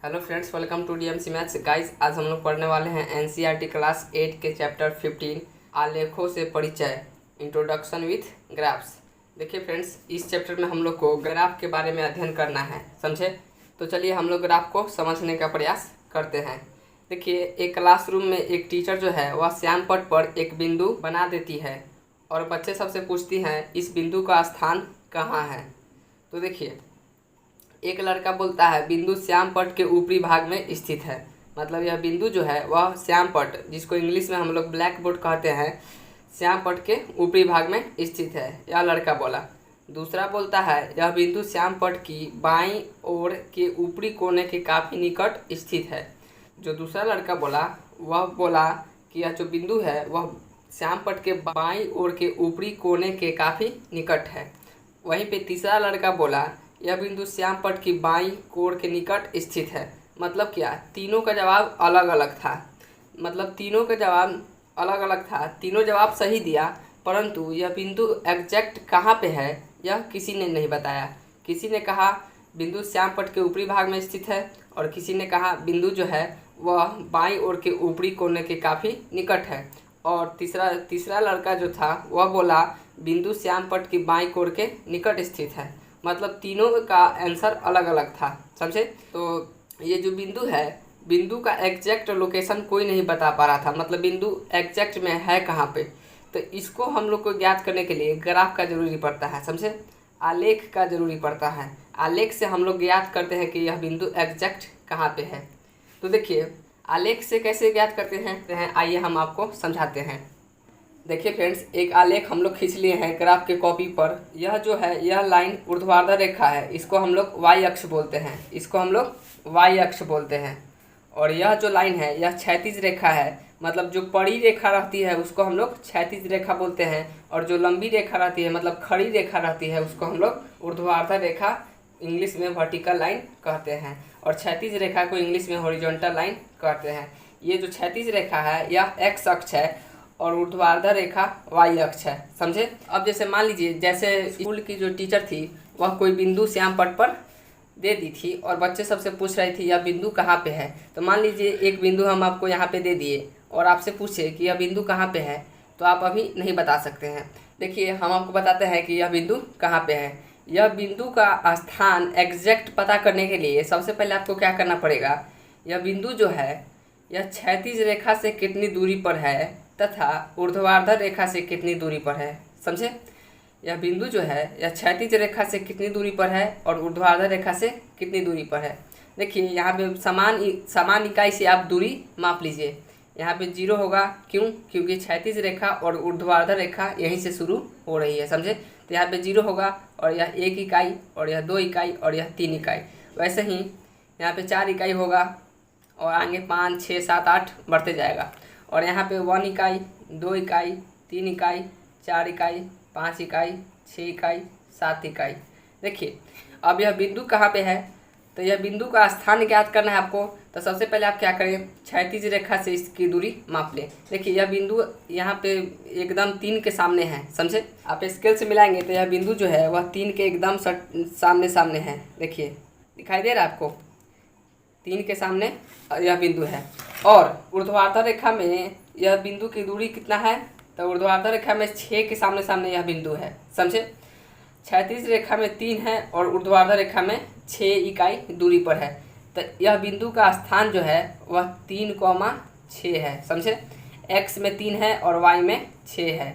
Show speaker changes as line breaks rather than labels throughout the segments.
Hello friends, welcome to DMC maths. Guys, आज हम लोग पढ़ने वाले हैं एनसीईआरटी क्लास 8 के चैप्टर 15 आलेखों से परिचय, इंट्रोडक्शन विथ ग्राफ्स। देखिए फ्रेंड्स, इस चैप्टर में हम लोग को ग्राफ के बारे में अध्ययन करना है, समझे। तो चलिए हम लोग ग्राफ को समझने का प्रयास करते हैं। देखिए, एक क्लासरूम में एक टीचर जो है वह श्यामपट्ट पर एक बिंदु बना देती है और बच्चे सबसे पूछती हैं इस बिंदु का स्थान कहाँ है। तो देखिए, एक लड़का बोलता है बिंदु श्यामपट्ट के ऊपरी भाग में स्थित है। मतलब यह बिंदु जो है वह श्यामपट्ट, जिसको इंग्लिश में हम लोग ब्लैक बोर्ड कहते हैं, श्यामपट्ट के ऊपरी भाग में स्थित है, यह लड़का बोला। दूसरा बोलता है यह बिंदु श्यामपट्ट की बाईं ओर के ऊपरी कोने के काफ़ी निकट स्थित है। जो दूसरा लड़का बोला वह बोला कि यह जो बिंदु है वह श्यामपट्ट के बाईं ओर के ऊपरी कोने के काफ़ी निकट है। वहीं पे तीसरा लड़का बोला यह बिंदु श्यामपट्ट की बाईं कोण के निकट स्थित है। मतलब क्या, तीनों का जवाब अलग अलग था। मतलब तीनों का जवाब अलग अलग था, तीनों जवाब सही दिया, परंतु यह बिंदु एग्जैक्ट कहाँ पे है यह किसी ने नहीं बताया। किसी ने कहा बिंदु श्यामपट्ट के ऊपरी भाग में स्थित है और किसी ने कहा बिंदु जो है वह बाईं ओर के ऊपरी कोने के काफ़ी निकट है। और तीसरा लड़का जो था वह बोला बिंदु श्यामपट्ट की बाईं कोण के निकट स्थित है। मतलब तीनों का आंसर अलग अलग था, समझे। तो ये जो बिंदु है, बिंदु का एग्जैक्ट लोकेशन कोई नहीं बता पा रहा था। मतलब बिंदु एग्जैक्ट में है कहाँ पे, तो इसको हम लोग को ज्ञात करने के लिए ग्राफ का जरूरी पड़ता है, समझे। आलेख का जरूरी पड़ता है। आलेख से हम लोग ज्ञात करते हैं कि यह बिंदु एग्जैक्ट कहाँ पे है। तो देखिए, आलेख से कैसे ज्ञात करते हैं, आइए हम आपको समझाते हैं। देखिए फ्रेंड्स, एक आलेख हम लोग खींच लिए हैं ग्राफ के कॉपी पर। यह जो है यह लाइन ऊर्ध्वाधर रेखा है, इसको हम लोग वाई अक्ष बोलते हैं, इसको हम लोग वाई अक्ष बोलते हैं। और यह जो लाइन है यह क्षैतिज रेखा है। मतलब जो पड़ी रेखा रहती है उसको हम लोग क्षैतिज रेखा बोलते हैं, और जो लंबी रेखा रहती है मतलब खड़ी रेखा रहती है उसको हम लोग ऊर्ध्वाधर रेखा, इंग्लिश में वर्टिकल लाइन कहते हैं, और क्षैतिज रेखा को इंग्लिश में हॉरिजॉन्टल लाइन कहते हैं। ये जो क्षैतिज रेखा है यह एक्स अक्ष है और ऊर्ध्वाधर रेखा वाई अक्ष है, समझे। अब जैसे मान लीजिए, जैसे स्कूल की जो टीचर थी वह कोई बिंदु श्यामपट्ट पर दे दी थी और बच्चे सबसे पूछ रहे थे यह बिंदु कहाँ पे है। तो मान लीजिए एक बिंदु हम आपको यहाँ पे दे दिए और आपसे पूछे कि यह बिंदु कहाँ पे है, तो आप अभी नहीं बता सकते हैं। देखिए, हम आपको बताते हैं कि यह बिंदु कहाँ पे है। यह बिंदु का स्थान एग्जैक्ट पता करने के लिए सबसे पहले आपको क्या करना पड़ेगा, यह बिंदु जो है यह क्षैतिज रेखा से कितनी दूरी पर है तथा ऊर्ध्वाधर रेखा से कितनी दूरी पर है, समझे। यह बिंदु जो है यह क्षैतिज रेखा से कितनी दूरी पर है और ऊर्ध्वाधर रेखा से कितनी दूरी पर है। देखिए, यहाँ पे समान इकाई से आप दूरी माप लीजिए। यहाँ पे 0 होगा, क्यों, क्योंकि क्षैतिज रेखा और ऊर्ध्वाधर रेखा यहीं से शुरू हो रही है, समझे। तो यहाँ पे 0 होगा और यह 1 इकाई और यह 2 इकाई और यह 3 इकाई। वैसे ही यहाँ पे 4 इकाई होगा और आगे 5, 6, 7, 8 बढ़ते जाएगा। और यहाँ पे 1 इकाई, 2 इकाई, 3 इकाई, 4 इकाई, 5 इकाई, 6 इकाई, 7 इकाई। देखिए, अब यह बिंदु कहाँ पे है, तो यह बिंदु का स्थान ज्ञात करना है आपको। तो सबसे पहले आप क्या करें, क्षैतिज रेखा से इसकी दूरी माप लें। देखिए, यह बिंदु यहाँ पे एकदम 3 के सामने है, समझे। आप स्केल से मिलाएंगे तो यह बिंदु जो है वह 3 के एकदम सामने सामने है। देखिए, दिखाई दे रहा है आपको, 3 के सामने यह बिंदु है। और ऊर्ध्वाधर रेखा में यह बिंदु की दूरी कितना है, तो ऊर्ध्वाधर रेखा में 6 के सामने सामने यह बिंदु है, समझे। क्षैतिज रेखा में 3 है और ऊर्ध्वाधर रेखा में 6 इकाई दूरी पर है। तो यह बिंदु का स्थान जो है वह 3,6 है, समझे। एक्स में 3 है और वाई में 6 है।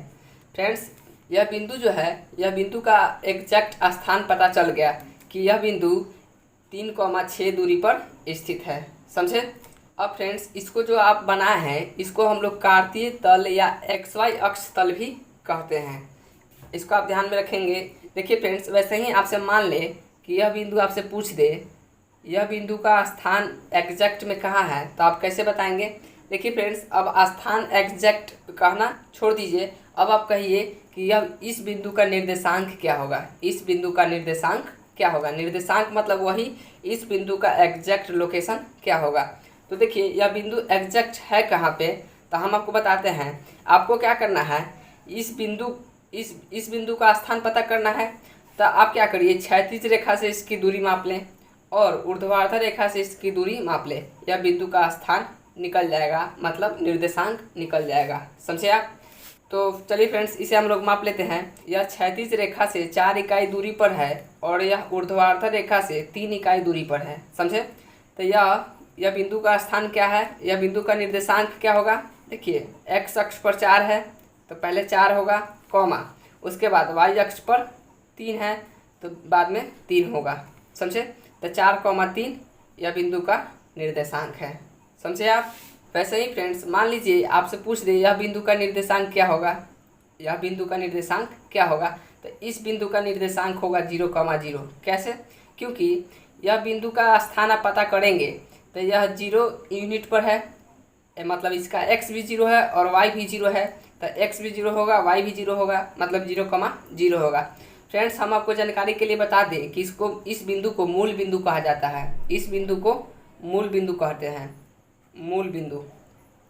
फ्रेंड्स, यह बिंदु जो है यह बिंदु का एग्जैक्ट स्थान पता चल गया कि यह बिंदु 3,6 दूरी पर स्थित है, समझे। अब फ्रेंड्स, इसको जो आप बनाए हैं इसको हम लोग कार्तीय तल या XY अक्ष तल भी कहते हैं। इसको आप ध्यान में रखेंगे। देखिए फ्रेंड्स, वैसे ही आपसे मान ले कि यह बिंदु आपसे पूछ दे यह बिंदु का स्थान एग्जैक्ट में कहाँ है, तो आप कैसे बताएंगे। देखिए फ्रेंड्स, अब स्थान एग्जैक्ट कहना छोड़ दीजिए। अब आप कहिए कि यह इस बिंदु का निर्देशांक क्या होगा। इस बिंदु का निर्देशांक क्या होगा, निर्देशांक मतलब वही इस बिंदु का एग्जैक्ट लोकेशन क्या होगा। तो देखिए, यह बिंदु एग्जैक्ट है कहाँ पे, तो हम आपको बताते हैं। आपको क्या करना है, इस बिंदु का स्थान पता करना है। तो आप क्या करिए, क्षैतिज रेखा से इसकी दूरी माप लें और ऊर्ध्वाधर रेखा से इसकी दूरी माप ले, यह बिंदु का स्थान निकल जाएगा, मतलब निर्देशांक निकल जाएगा। समझे आप? तो चलिए फ्रेंड्स, इसे हम लोग माप लेते हैं। यह क्षैतिज रेखा से 4 इकाई दूरी पर है और यह ऊर्ध्वाधर रेखा से 3 इकाई दूरी पर है। समझे? तो यह बिंदु का स्थान क्या है, यह बिंदु का निर्देशांक क्या होगा? देखिए, एक्स अक्ष पर 4 है तो पहले 4 होगा, कॉमा, उसके बाद वाई अक्ष पर 3 है तो बाद में 3 होगा। समझे? तो 4,3 यह बिंदु का निर्देशांक है। समझे आप? वैसे ही फ्रेंड्स, मान लीजिए आपसे पूछ दे यह बिंदु का निर्देशांक क्या होगा, यह बिंदु का निर्देशांक क्या होगा, तो इस बिंदु का निर्देशांक होगा 0,0। कैसे? क्योंकि यह बिंदु का स्थान आप पता करेंगे तो यह 0 यूनिट पर है, मतलब इसका x भी 0 है और y भी 0 है, तो x भी 0 होगा, y भी 0 होगा, मतलब 0,0 होगा। फ्रेंड्स, हम आपको जानकारी के लिए बता दें कि इस बिंदु को मूल बिंदु कहा जाता है। इस बिंदु को मूल बिंदु कहते हैं। मूल बिंदु,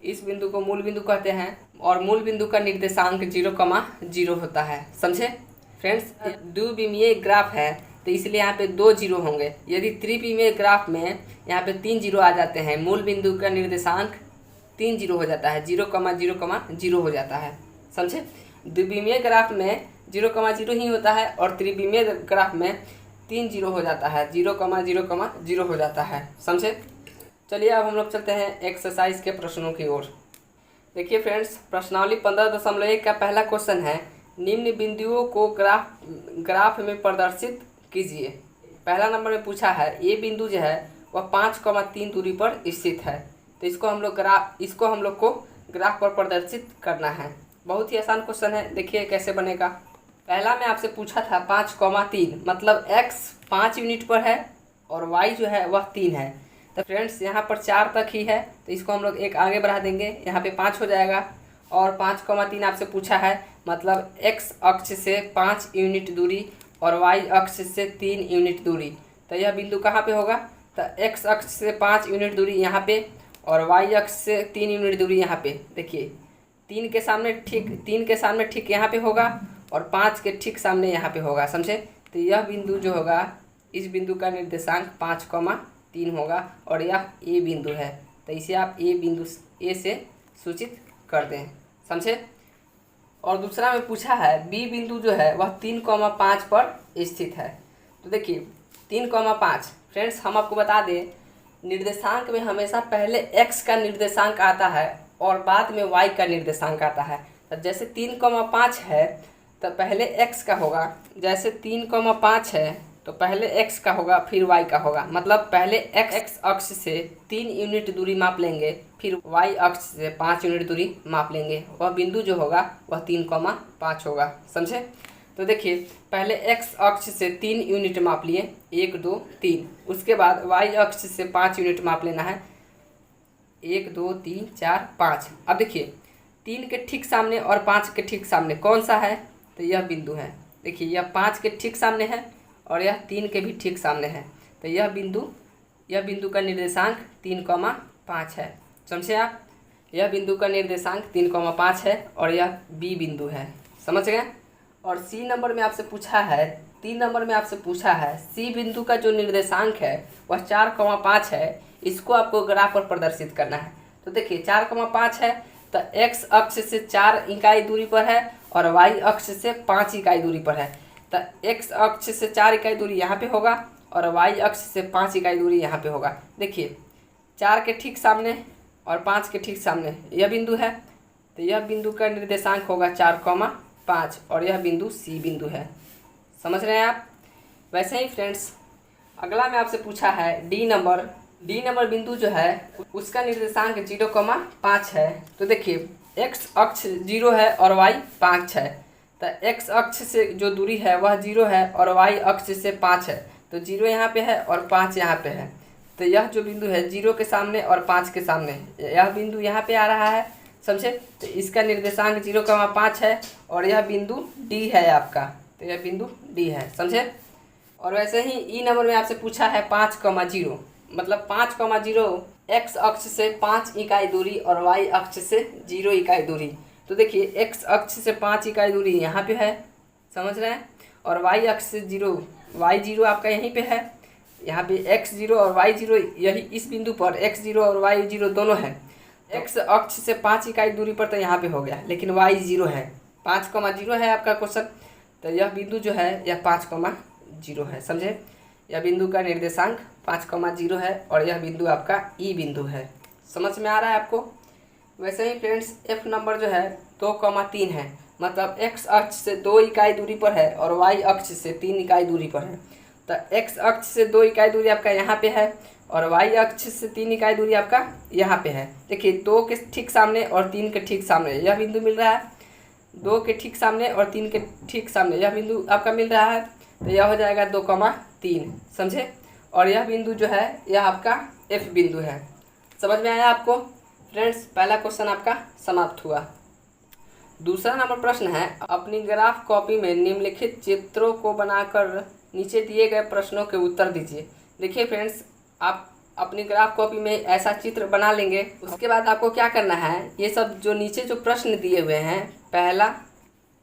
इस बिंदु को मूल बिंदु कहते हैं और मूल बिंदु का निर्देशांक 0,0 होता है। समझे फ्रेंड्स? द्विविमीय ग्राफ है तो इसलिए यहाँ पे 2 जीरो होंगे। यदि त्रिविमीय ग्राफ में यहाँ पे 3 जीरो आ जाते हैं, मूल बिंदु का निर्देशांक 3 जीरो हो जाता है, 0,0,0 हो जाता है। समझे? द्विविमीय ग्राफ में 0,0 ही होता है और त्रिविमीय ग्राफ में 3 जीरो हो जाता है, 0,0,0 हो जाता है। समझे? चलिए अब हम लोग चलते हैं एक्सरसाइज के प्रश्नों की ओर। देखिए फ्रेंड्स, प्रश्नावली 15.1 का पहला क्वेश्चन है, निम्न बिंदुओं को ग्राफ में प्रदर्शित कीजिए। पहला नंबर में पूछा है, ये बिंदु जो है वह 5,3 दूरी पर स्थित है, तो इसको हम लोग को ग्राफ पर प्रदर्शित करना है। बहुत ही आसान क्वेश्चन है, देखिए कैसे बनेगा। पहला में आपसे पूछा था 5,3, मतलब x 5 यूनिट पर है और y जो है वह 3 है। तो फ्रेंड्स, यहाँ पर 4 तक ही है तो इसको हम लोग एक आगे बढ़ा देंगे, यहाँ पे 5 हो जाएगा। और 5,3 आपसे पूछा है, मतलब x अक्ष से 5 यूनिट दूरी और y अक्ष से 3 यूनिट दूरी, तो यह बिंदु कहाँ पे होगा? तो x अक्ष से 5 यूनिट दूरी यहाँ पे और y अक्ष से 3 यूनिट दूरी यहाँ पे। देखिए, 3 के सामने ठीक यहाँ पे होगा और 5 के ठीक सामने यहाँ पे होगा। समझे? तो यह बिंदु जो होगा, इस बिंदु का निर्देशांक 5,3 होगा और यह ए बिंदु है, तो इसे आप ए से सूचित कर दें। समझे? और दूसरा में पूछा है, बी बिंदु जो है वह 3,5 पर स्थित है। तो देखिए 3,5, फ्रेंड्स हम आपको बता दें, निर्देशांक में हमेशा पहले x का निर्देशांक आता है और बाद में y का निर्देशांक आता है। तो जैसे 3,5 है तो पहले x का होगा, जैसे 3,5 है तो पहले x का होगा फिर y का होगा, मतलब पहले x अक्ष से 3 यूनिट दूरी माप लेंगे, फिर y अक्ष से 5 यूनिट दूरी माप लेंगे, वह बिंदु जो होगा वह 3,5 होगा। समझे? तो देखिए, पहले x अक्ष से 3 यूनिट माप लिए, 1 2 3, उसके बाद y अक्ष से 5 यूनिट माप लेना है, 1 2 3 4 5। अब देखिए, 3 के ठीक सामने और 5 के ठीक सामने कौन सा है? तो यह बिंदु है। देखिए, यह 5 के ठीक सामने है और यह 3 के भी ठीक सामने है, तो यह बिंदु का निर्देशांक 3,5 है। समझे आप? यह बिंदु का निर्देशांक 3,5 है और यह बी बिंदु है। समझ गए? और सी नंबर में आपसे पूछा है, 3 नंबर में आपसे पूछा है, सी बिंदु का जो निर्देशांक है वह 4,5 है, इसको आपको ग्राफ पर प्रदर्शित करना है। तो देखिए 4,5 है तो x अक्ष से 4 इकाई दूरी पर है और y अक्ष से 5 इकाई दूरी पर है। तो x अक्ष से 4 इकाई दूरी यहाँ पे होगा और y अक्ष से 5 इकाई दूरी यहाँ पे होगा। देखिए, 4 के ठीक सामने और 5 के ठीक सामने यह बिंदु है, तो यह बिंदु का निर्देशांक होगा 4,5 और यह बिंदु सी बिंदु है। समझ रहे हैं आप? वैसे ही फ्रेंड्स, अगला में आपसे पूछा है डी नंबर बिंदु जो है उसका निर्देशांक 0,5 है। तो देखिए, x अक्ष 0 है और y 5 है, तो x अक्ष से जो दूरी है वह 0 है और y अक्ष से 5 है, तो 0 यहाँ पे है और 5 यहाँ पे है, तो यह जो बिंदु है 0 के सामने और 5 के सामने, यह बिंदु यहाँ पे आ रहा है। समझे? तो इसका निर्देशांक 0,5 है और यह बिंदु डी है आपका, तो यह बिंदु डी है। समझे? और वैसे ही ई नंबर में आपसे पूछा है 5,0, मतलब 5,0 x अक्ष से 5 इकाई दूरी और y अक्ष से 0 इकाई दूरी। तो देखिए, x अक्ष से 5 इकाई दूरी यहाँ पे है, समझ रहे हैं, और y अक्ष से 0, y 0 आपका यहीं पे है, यहाँ पे x0 और y0, यही इस बिंदु पर x0 और y0 दोनों है। x अक्ष से 5 इकाई दूरी पर तो यहाँ पे हो गया, लेकिन y0 है, 5,0 है आपका क्वेश्चन। तो यह बिंदु जो है यह 5,0 है, समझे। यह बिंदु का निर्देशांक 5,0 है और यह बिंदु आपका ई बिंदु है। समझ में आ रहा है आपको। वैसे ही फ्रेंड्स एफ नंबर जो है 2,3 है, मतलब x अक्ष से 2 इकाई दूरी पर है और y अक्ष से 3 इकाई दूरी पर है। तो x अक्ष से 2 इकाई दूरी आपका यहाँ पे है और y अक्ष से 3 इकाई दूरी आपका यहाँ पे है। देखिए 2 के ठीक सामने और 3 के ठीक सामने यह बिंदु मिल रहा है, 2 के ठीक सामने और 3 के ठीक सामने यह बिंदु आपका मिल रहा है। तो यह हो जाएगा 2,3, समझे। और यह बिंदु जो है यह आपका एफ बिंदु है। समझ में आया आपको फ्रेंड्स। पहला क्वेश्चन आपका समाप्त हुआ। दूसरा नंबर प्रश्न है, अपनी ग्राफ कॉपी में निम्नलिखित चित्रों को बनाकर नीचे दिए गए प्रश्नों के उत्तर दीजिए। देखिए फ्रेंड्स, आप अपनी ग्राफ कॉपी में ऐसा चित्र बना लेंगे। उसके बाद आपको क्या करना है, ये सब जो नीचे जो प्रश्न दिए हुए हैं, पहला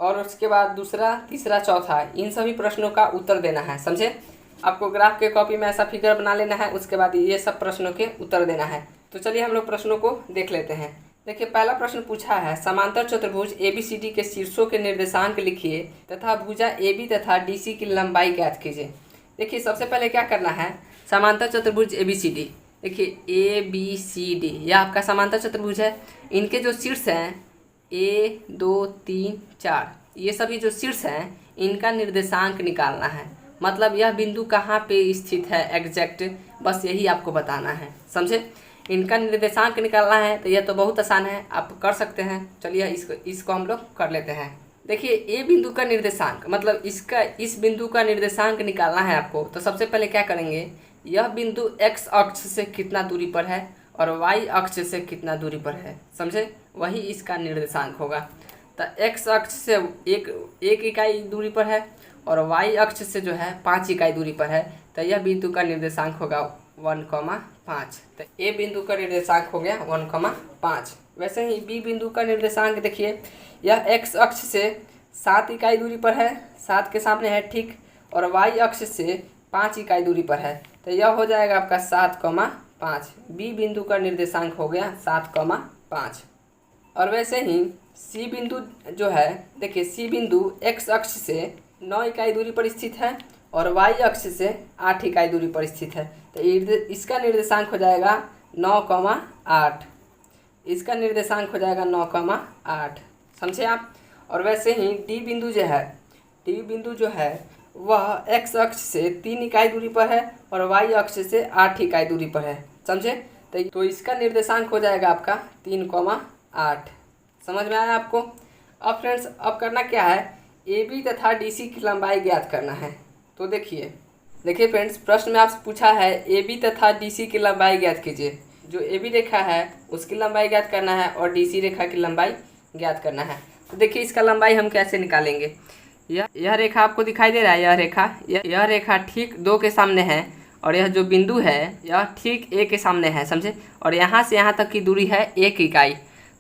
और उसके बाद दूसरा, तीसरा, चौथा, इन सभी प्रश्नों का उत्तर देना है, समझे। आपको ग्राफ के कॉपी में ऐसा फिगर बना लेना है, उसके बाद ये सब प्रश्नों के उत्तर देना है। तो चलिए हम लोग प्रश्नों को देख लेते हैं। देखिए पहला प्रश्न पूछा है, समांतर चतुर्भुज ABCD के शीर्षों के निर्देशांक लिखिए तथा भुजा AB तथा DC की लंबाई ज्ञात कीजिए। देखिए सबसे पहले क्या करना है, समांतर चतुर्भुज ABCD, देखिए ABCD यह आपका समांतर चतुर्भुज है। इनके जो शीर्ष हैं 1, 2, 3, 4, ये सभी जो शीर्ष हैं इनका निर्देशांक निकालना है। मतलब यह बिंदु कहाँ पे स्थित है एग्जैक्ट, बस यही आपको बताना है, समझे। इनका निर्देशांक निकालना है, तो यह तो बहुत आसान है, आप कर सकते हैं। चलिए इसको हम लोग कर लेते हैं। देखिए ए बिंदु का निर्देशांक, मतलब इस बिंदु का निर्देशांक निकालना है आपको। तो सबसे पहले क्या करेंगे, यह बिंदु x अक्ष से कितना दूरी पर है और y अक्ष से कितना दूरी पर है, समझे, वही इसका निर्देशांक होगा। तो x अक्ष से एक इकाई दूरी पर है और y अक्ष से जो है 5 इकाई दूरी पर है। तो यह बिंदु का निर्देशांक होगा 1,5। तो ए बिंदु का निर्देशांक हो गया 1,5। वैसे ही बी बिंदु का निर्देशांक देखिए, यह x अक्ष से 7 इकाई दूरी पर है, 7 के सामने है ठीक, और y अक्ष से 5 इकाई दूरी पर है। तो यह हो जाएगा आपका 7,5। बी बिंदु का निर्देशांक हो गया 7,5। और वैसे ही सी बिंदु जो है, देखिए सी बिंदु x अक्ष से 9 इकाई दूरी पर स्थित है और y अक्ष से 8 इकाई दूरी पर स्थित है। तो इसका निर्देशांक हो जाएगा 9,8। इसका निर्देशांक हो जाएगा 9,8, समझे आप। और वैसे ही डी बिंदु जो है, डी बिंदु जो है वह x अक्ष से 3 इकाई दूरी पर है और y अक्ष से 8 इकाई दूरी पर है, समझे। तो इसका निर्देशांक हो जाएगा आपका 3,8। समझ में आया आपको। अब फ्रेंड्स, अब करना क्या है, AB तथा DC की लंबाई ज्ञात करना है। तो देखिए फ्रेंड्स, प्रश्न में आपसे पूछा है AB तथा DC की लंबाई ज्ञात कीजिए। जो AB रेखा है उसकी लंबाई ज्ञात करना है और DC रेखा की लंबाई ज्ञात करना है। तो देखिए इसका लंबाई हम कैसे निकालेंगे। यह रेखा आपको दिखाई दे रहा है, यह रेखा ठीक 2 के सामने है और यह जो बिंदु है यह ठीक A के सामने है, समझे। और यहाँ से यहाँ तक की दूरी है 1 इकाई।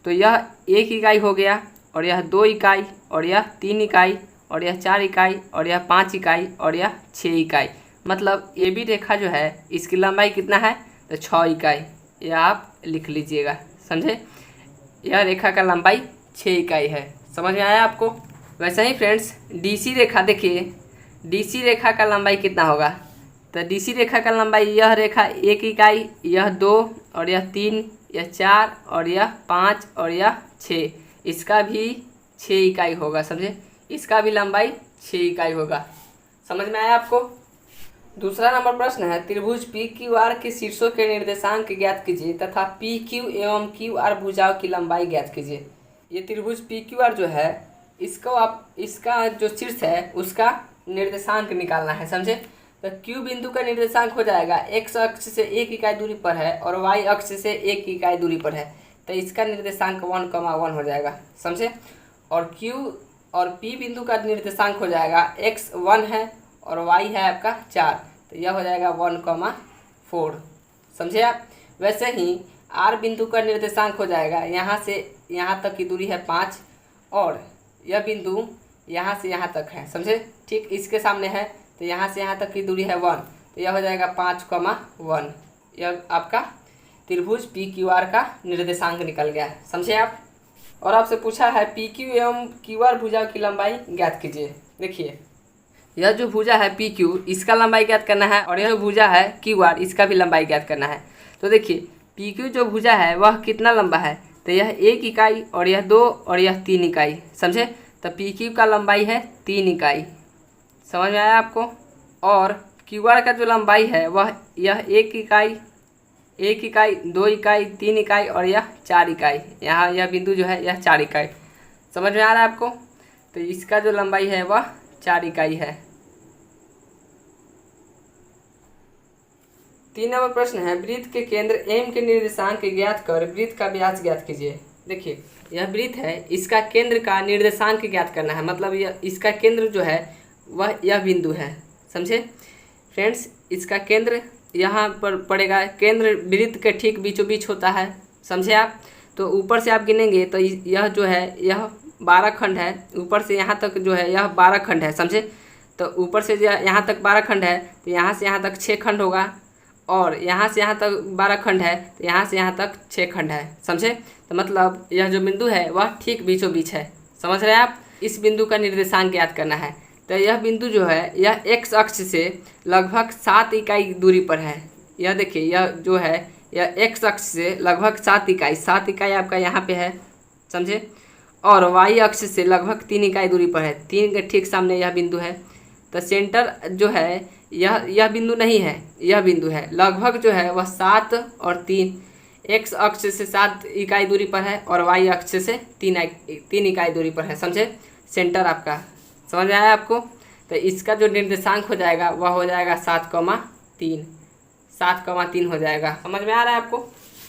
तो यह 1 इकाई हो गया और यह 2 इकाई और यह 3 इकाई और यह 4 इकाई और यह 5 इकाई और यह 6 इकाई। मतलब AB रेखा जो है इसकी लंबाई कितना है, तो 6 इकाई। यह आप लिख लीजिएगा, समझे। यह रेखा का लंबाई 6 इकाई है। समझ में आया आपको। वैसे ही फ्रेंड्स DC रेखा, देखिए DC रेखा का लंबाई कितना होगा। तो DC रेखा का लंबाई, यह रेखा 1 इकाई, यह 2 और यह 3, यह 4 और यह 5 और यह 6, इसका भी 6 इकाई होगा, समझे। इसका भी लंबाई 6 इकाई होगा। समझ में आया आपको। दूसरा नंबर प्रश्न है, त्रिभुज PQR के शीर्षों के निर्देशांक ज्ञात कीजिए तथा PQ एवं QR भुजाओं की लंबाई ज्ञात कीजिए। ये त्रिभुज PQR जो है इसका जो शीर्ष है उसका निर्देशांक निकालना है, समझे। तो Q बिंदु का निर्देशांक हो जाएगा x अक्ष से 1 इकाई दूरी पर है और y अक्ष से 1 इकाई दूरी पर है। तो इसका निर्देशांक 1,1 हो जाएगा, समझे। और Q और P बिंदु का निर्देशांक हो जाएगा x 1 है और y है आपका 4। तो यह हो जाएगा 1,4, समझे आप। वैसे ही R बिंदु का निर्देशांक हो जाएगा, यहाँ से यहाँ तक की दूरी है 5 और यह बिंदु यहाँ से यहाँ तक है, समझे। ठीक इसके सामने है, तो यहाँ से यहाँ तक की दूरी है 1। तो यह हो जाएगा 5,1। यह आपका त्रिभुज पी क्यू आर का निर्देशांक निकल गया, समझे आप। और आपसे पूछा है पी क्यू एवं क्यू आर भुजाओं की लंबाई ज्ञात कीजिए। देखिए यह जो भुजा है पी क्यू, इसका लंबाई ज्ञात करना है, और यह जो भुजा है क्यू आर, इसका भी लंबाई ज्ञात करना है। तो देखिए पी क्यू जो भुजा है वह कितना लंबा है, तो यह 1 इकाई, और यह 2, और यह 3 इकाई, समझे। तो पी क्यू का लंबाई है 3 इकाई, समझ में आया आपको। और क्यू आर का जो लंबाई है वह यह 1 इकाई, 2 इकाई, 3 इकाई, और यह 4 इकाई। यहाँ यह बिंदु जो है यह 4 इकाई, समझ में आ रहा है आपको। तो इसका जो लंबाई है वह 4 इकाई है। 3 नंबर प्रश्न है, वृत्त के केंद्र एम के निर्देशांक ज्ञात कर वृत्त का व्यास ज्ञात कीजिए। देखिए यह वृत्त है, इसका केंद्र का निर्देशांक ज्ञात करना है, मतलब यह इसका केंद्र जो है वह यह बिंदु है, समझे फ्रेंड्स। इसका केंद्र यहाँ पर पड़ेगा, केंद्र वृत्त के ठीक बीचों बीच होता है, समझे आप। तो ऊपर से आप गिनेंगे तो यह जो है यह 12 खंड है, ऊपर से यहाँ तक जो है यह 12 खंड है, समझे। तो ऊपर से यहाँ तक 12 खंड है, तो यहाँ से यहाँ तक 6 खंड होगा, और यहाँ से यहाँ तक 12 खंड है, तो यहाँ से यहाँ तक 6 खंड है, समझे। तो मतलब यह जो बिंदु है वह ठीक बीचों बीच है, समझ रहे हैं आप। इस बिंदु का निर्देशांक ज्ञात करना है। तो यह बिंदु जो है यह एक्स अक्ष से लगभग 7 इकाई दूरी पर है। यह देखिए यह जो है यह एक्स अक्ष से लगभग 7 इकाई आपका यहाँ पे है, समझे। और वाई अक्ष से लगभग 3 इकाई दूरी पर है, 3 के ठीक सामने यह बिंदु है। तो सेंटर जो है यह बिंदु नहीं है, यह बिंदु है, लगभग जो है वह 7 और 3, एक्स अक्ष से 7 इकाई दूरी पर है, और वाई अक्ष से 3 इकाई दूरी पर है, समझे। सेंटर आपका समझ में आया आपको। तो इसका जो निर्देशांक हो जाएगा वह हो जाएगा 7,3 हो जाएगा, समझ में आ रहा है आपको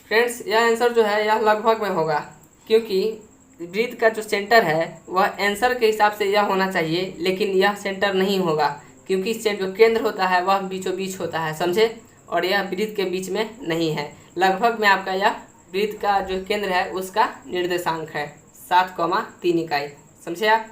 फ्रेंड्स। यह आंसर जो है यह लगभग में होगा, क्योंकि वृत्त का जो सेंटर है वह आंसर के हिसाब से यह होना चाहिए, लेकिन यह सेंटर नहीं होगा, क्योंकि इससे जो केंद्र होता है वह बीचों बीच होता है, समझे। और यह वृत्त के बीच में नहीं है, लगभग में आपका यह वृत्त का जो केंद्र है उसका निर्देशांक है 7,3 इकाई, समझे आप।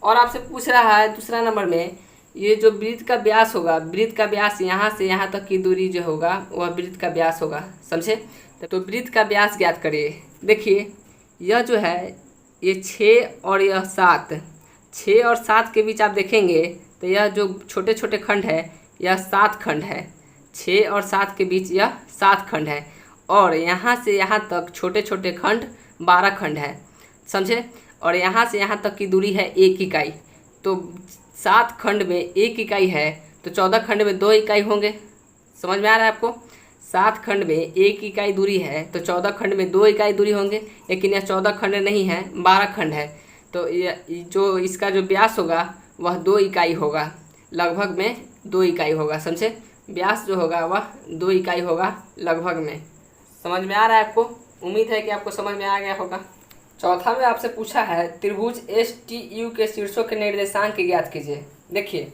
और आपसे पूछ रहा है दूसरा नंबर में, ये जो वृत्त का व्यास होगा, वृत्त का व्यास यहाँ से यहाँ तक की दूरी जो होगा वह वृत्त का व्यास होगा, समझे। तो वृत्त का व्यास ज्ञात करिए। देखिए यह जो है ये 6 और यह 7, 6 और 7 के बीच आप देखेंगे तो यह जो छोटे छोटे खंड है यह 7 खंड है, 6 और 7 के बीच यह 7 खंड है, और यहाँ से यहाँ तक छोटे छोटे खंड 12 खंड है, समझे। और यहाँ से यहाँ तक की दूरी है 1 इकाई। तो 7 खंड में 1 इकाई है, तो 14 खंड में 2 इकाई होंगे, समझ में आ रहा है आपको। 7 खंड में 1 इकाई दूरी है, तो 14 खंड में 2 इकाई दूरी होंगे, लेकिन यह 14 खंड नहीं है, 12 खंड है। तो यह जो इसका जो व्यास होगा वह 2 इकाई होगा, लगभग में 2 इकाई होगा, समझे। व्यास जो होगा वह 2 इकाई होगा लगभग में, समझ में आ रहा है आपको। उम्मीद है कि आपको समझ में आ गया होगा। चौथा में आपसे पूछा है त्रिभुज एस टी यू के शीर्षों के निर्देशांक ज्ञात कीजिए। देखिए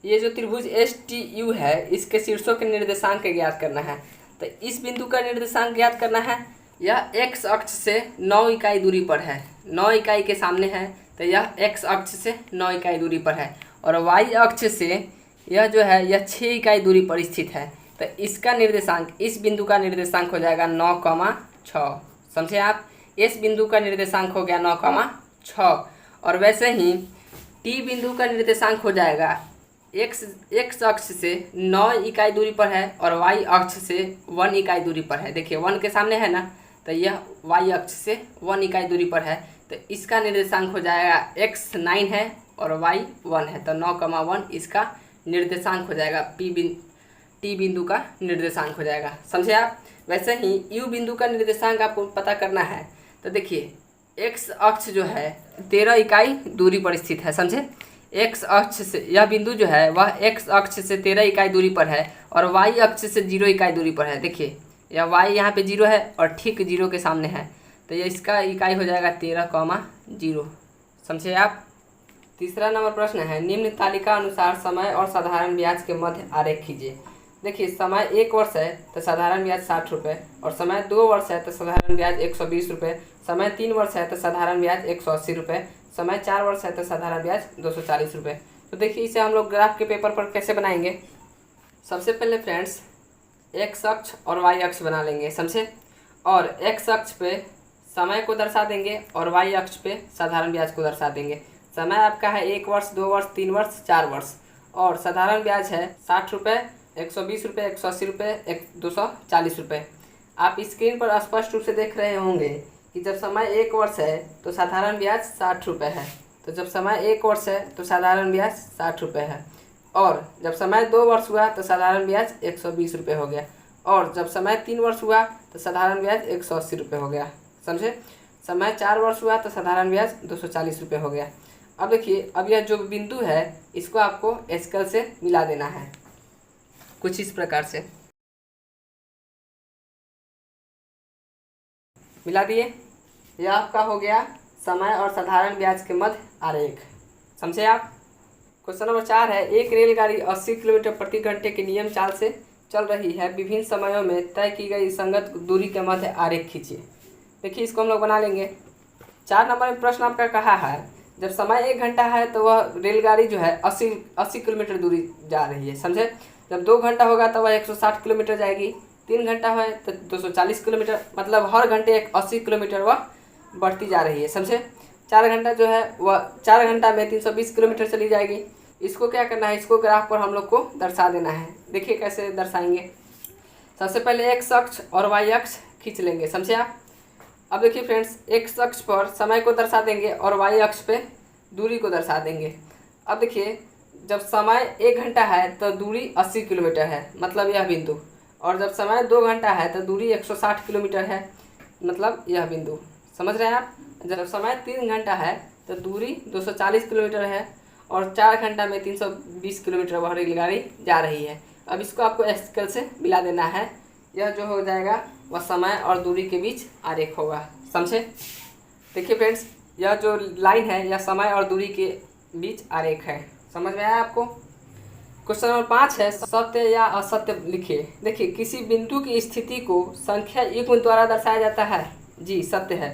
ये जो त्रिभुज एस टी यू है इसके शीर्षों के निर्देशांक ज्ञात करना है। तो इस बिंदु का निर्देशांक ज्ञात करना है। यह एक्स अक्ष से 9 इकाई दूरी पर है, 9 इकाई के सामने है, तो यह एक्स अक्ष से 9 इकाई दूरी पर है। और वाई अक्ष से यह जो है यह 6 इकाई दूरी पर स्थित है। तो इसका निर्देशांक, इस बिंदु का निर्देशांक हो जाएगा 9,6, समझे आप। इस बिंदु का निर्देशांक हो गया 9,6। और वैसे ही टी बिंदु का निर्देशांक हो जाएगा एक्स अक्ष से 9 इकाई दूरी पर है, और वाई अक्ष से 1 इकाई दूरी पर है। देखिए 1 के सामने है ना, तो यह वाई अक्ष से 1 इकाई दूरी पर है। तो इसका निर्देशांक हो जाएगा एक्स 9 है और वाई 1 है, तो 9,1 इसका निर्देशांक हो जाएगा। टी बिंदु का निर्देशांक हो जाएगा, समझे आप। वैसे ही यू बिंदु का निर्देशांक आपको पता करना है। तो देखिए एक्स अक्ष जो है 13 इकाई दूरी पर स्थित है, समझे। एक्स अक्ष से यह बिंदु जो है वह एक्स अक्ष से 13 इकाई दूरी पर है, और वाई अक्ष से 0 इकाई दूरी पर है। देखिए यह वाई यहाँ पे 0 है और ठीक 0 के सामने है, तो ये इसका इकाई हो जाएगा 13,0, समझे आप। तीसरा नंबर प्रश्न है, निम्न तालिका अनुसार समय और साधारण ब्याज के मध्य आरेख कीजिए। देखिए समय 1 वर्ष है तो साधारण ब्याज 60 रुपये, और समय 2 वर्ष है तो साधारण ब्याज 120 रुपये, समय 3 वर्ष है तो साधारण ब्याज 180 रुपये, समय 4 वर्ष है तो साधारण ब्याज 240 रुपये। तो देखिए इसे हम लोग ग्राफ के पेपर पर कैसे बनाएंगे। सबसे पहले फ्रेंड्स एक्स अक्ष और वाई अक्ष बना लेंगे, समझे। और एक्स अक्ष पे समय को दर्शा देंगे और वाई अक्ष पे साधारण ब्याज को दर्शा देंगे। समय आपका है 1 वर्ष, 2 वर्ष, 3 वर्ष, 4 वर्ष और साधारण ब्याज है 60 रुपये, 120 रुपये, 180 रुपये, 240 रुपये। आप स्क्रीन पर स्पष्ट रूप से देख रहे होंगे कि जब समय 1 वर्ष है तो साधारण ब्याज 60 रुपये है। तो जब समय 1 वर्ष है तो साधारण ब्याज 60 रुपये है। और जब समय 2 वर्ष हुआ तो साधारण ब्याज 120 रुपये हो गया। और जब समय 3 वर्ष हुआ तो साधारण ब्याज 180 रुपये हो गया, समझे। समय 4 वर्ष हुआ तो साधारण ब्याज 240 रुपये हो गया। अब देखिए, अब यह जो बिंदु है इसको आपको स्केल से मिला देना है कुछ इस प्रकार से। मिला दिए, यह आपका हो गया समय और साधारण ब्याज के मध्य आरेख, समझे आप। क्वेश्चन नंबर 4 है, एक रेलगाड़ी 80 किलोमीटर प्रति घंटे की नियम चाल से चल रही है, विभिन्न समयों में तय की गई संगत दूरी के मध्य आरेख खींचिए। देखिए, इसको हम लोग बना लेंगे। 4 नंबर में प्रश्न आपका कहा है, जब समय 1 घंटा है तो वह रेलगाड़ी जो है 80 किलोमीटर दूरी जा रही है, समझे। जब 2 घंटा होगा तो वह 160 किलोमीटर जाएगी। 3 घंटा है तो 240 किलोमीटर, मतलब हर घंटे 80 किलोमीटर वह बढ़ती जा रही है, समझे। 4 घंटा जो है वह 4 घंटा में 320 किलोमीटर चली जाएगी। इसको क्या करना है, इसको ग्राफ पर हम लोग को दर्शा देना है। देखिए कैसे दर्शाएंगे। सबसे पहले एक्स अक्ष और वाई अक्ष खींच लेंगे, समझे आप। अब देखिए फ्रेंड्स, एक्स अक्ष पर समय को दर्शा देंगे और वाई अक्ष पे दूरी को दर्शा देंगे। अब देखिए, जब समय 1 घंटा है तो दूरी 80 किलोमीटर है, मतलब यह बिंदु। और जब समय 2 घंटा है तो दूरी 160 किलोमीटर है, मतलब यह बिंदु, समझ रहे हैं आप। जब समय 3 घंटा है तो दूरी 240 किलोमीटर है और 4 घंटा में 320 किलोमीटर वह रेलगाड़ी जा रही है। अब इसको आपको स्केल से मिला देना है। यह जो हो जाएगा वह समय और दूरी के बीच आरेख होगा, समझे। देखिए फ्रेंड्स, यह जो लाइन है यह समय और दूरी के बीच आरेख है, समझ में आया आपको। क्वेश्चन नंबर 5 है, सत्य या असत्य लिखिए। देखिए, किसी बिंदु की स्थिति को संख्या युग्म द्वारा दर्शाया जाता है। जी, सत्य है।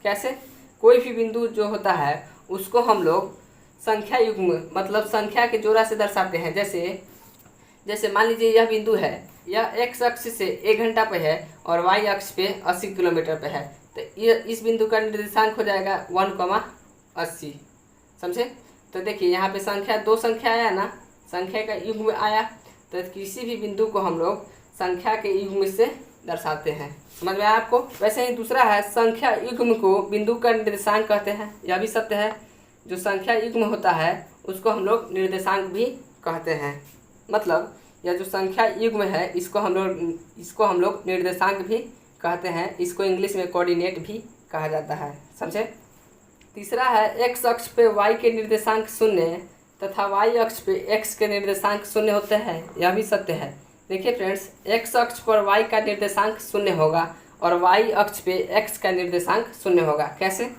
कैसे? कोई भी बिंदु जो होता है उसको हम लोग संख्या युग्म, मतलब संख्या के जोड़ा से दर्शाते हैं। जैसे मान लीजिए यह बिंदु है, यह एक्स अक्ष से 1 घंटा पे है और वाई अक्ष पे 80 किलोमीटर पे है, तो ये इस बिंदु का निर्देशांक हो जाएगा 1,80, समझे। तो देखिए यहाँ पे संख्या 2 संख्या आया ना, संख्या का युग्म आया, तो किसी भी बिंदु को हम लोग संख्या के युग्म से दर्शाते हैं, समझ में आया आपको। वैसे ही दूसरा है, संख्या युग्म को बिंदु का निर्देशांक कहते हैं। यह भी सत्य है। जो संख्या युग्म होता है उसको हम लोग निर्देशांक भी कहते हैं, मतलब यह जो संख्या युग्म है इसको हम लोग निर्देशांक भी कहते हैं। इसको इंग्लिश में कोऑर्डिनेट भी कहा जाता है, समझे। तीसरा है, एक्स अक्ष पे वाई के निर्देशांक 0 तथा वाई अक्ष पे एक्स के निर्देशांक 0 होते हैं। यह भी सत्य है। देखिए फ्रेंड्स, एक्स अक्ष पर वाई का निर्देशांक 0 होगा और वाई अक्ष पे एक्स का निर्देशांक 0 होगा। कैसे?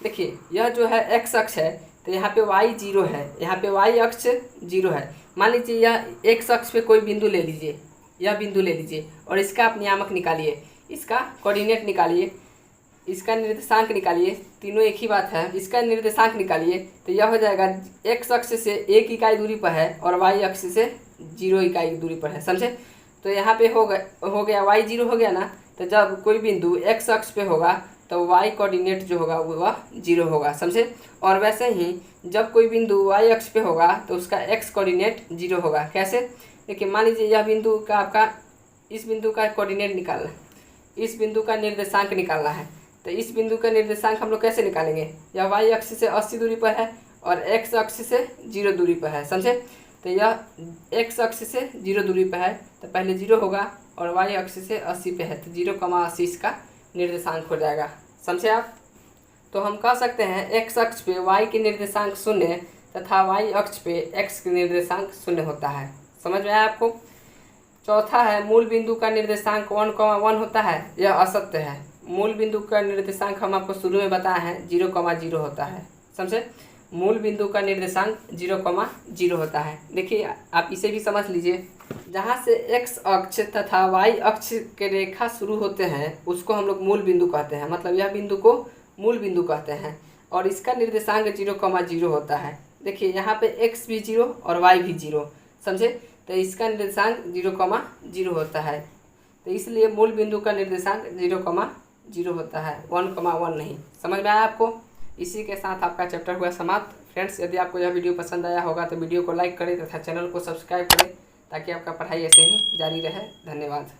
देखिए, यह जो है एक्स अक्ष है तो यहाँ पे वाई 0 है, यहाँ पे वाई अक्ष 0 है। मान लीजिए यह एक्स अक्ष पे कोई बिंदु ले लीजिए, यह बिंदु ले लीजिए और इसका आप नियामक निकालिए, इसका कोऑर्डिनेट निकालिए, इसका निर्देशांक निकालिए, तीनों एक ही बात है। इसका निर्देशांक निकालिए तो यह हो जाएगा एक्स अक्ष से 1 इकाई दूरी पर है और वाई अक्ष से 0 इकाई दूरी पर है, समझे। तो यहाँ पे हो गया वाई 0 हो गया ना। तो जब कोई बिंदु एक्स अक्ष पे होगा तो वाई कोऑर्डिनेट जो होगा वह 0 होगा, समझे। और वैसे ही जब कोई बिंदु वाई अक्ष पे होगा तो उसका एक्स कोऑर्डिनेट 0 होगा। कैसे? देखिए, मान लीजिए यह बिंदु का आपका इस बिंदु का कोऑर्डिनेट निकालना है, इस बिंदु का निर्देशांक निकालना है। तो इस बिंदु का निर्देशांक हम लोग कैसे निकालेंगे? यह वाई अक्ष से 80 दूरी पर है और एक्स अक्ष से 0 दूरी पर है, समझे। तो यह एक्स अक्ष से 0 दूरी पर है तो पहले 0 होगा और वाई अक्ष से 80 पे है तो 0,80 इसका निर्देशांक हो जाएगा, समझे आप। तो हम कह सकते हैं एक्स अक्ष पे वाई के निर्देशांक 0 तथा वाई अक्ष पे एक्स के निर्देशांक 0 होता है, समझ में आया आपको। चौथा है, मूल बिंदु का निर्देशांक 1,1 होता है। यह असत्य है। मूल बिंदु का निर्देशांक हम आपको शुरू में बताए हैं 0,0 होता है, समझे। मूल बिंदु का निर्देशांक 0,0 होता है। देखिए, आप इसे भी समझ लीजिए। जहाँ से एक्स अक्ष तथा वाई अक्ष के रेखा शुरू होते हैं उसको हम लोग मूल बिंदु कहते हैं, मतलब यह बिंदु को मूल बिंदु कहते हैं और इसका निर्देशांक 0,0 होता है। देखिए, यहाँ पे एक्स भी 0 और वाई भी 0, समझे। तो इसका निर्देशांक 0,0 होता है। तो इसलिए मूल बिंदु का निर्देशांक 0,0 होता है, 1,1 नहीं। समझ में आया आपको? इसी के साथ आपका चैप्टर हुआ समाप्त। फ्रेंड्स, यदि आपको यह वीडियो पसंद आया होगा तो वीडियो को लाइक करें तथा चैनल को सब्सक्राइब करें ताकि आपका पढ़ाई ऐसे ही जारी रहे। धन्यवाद।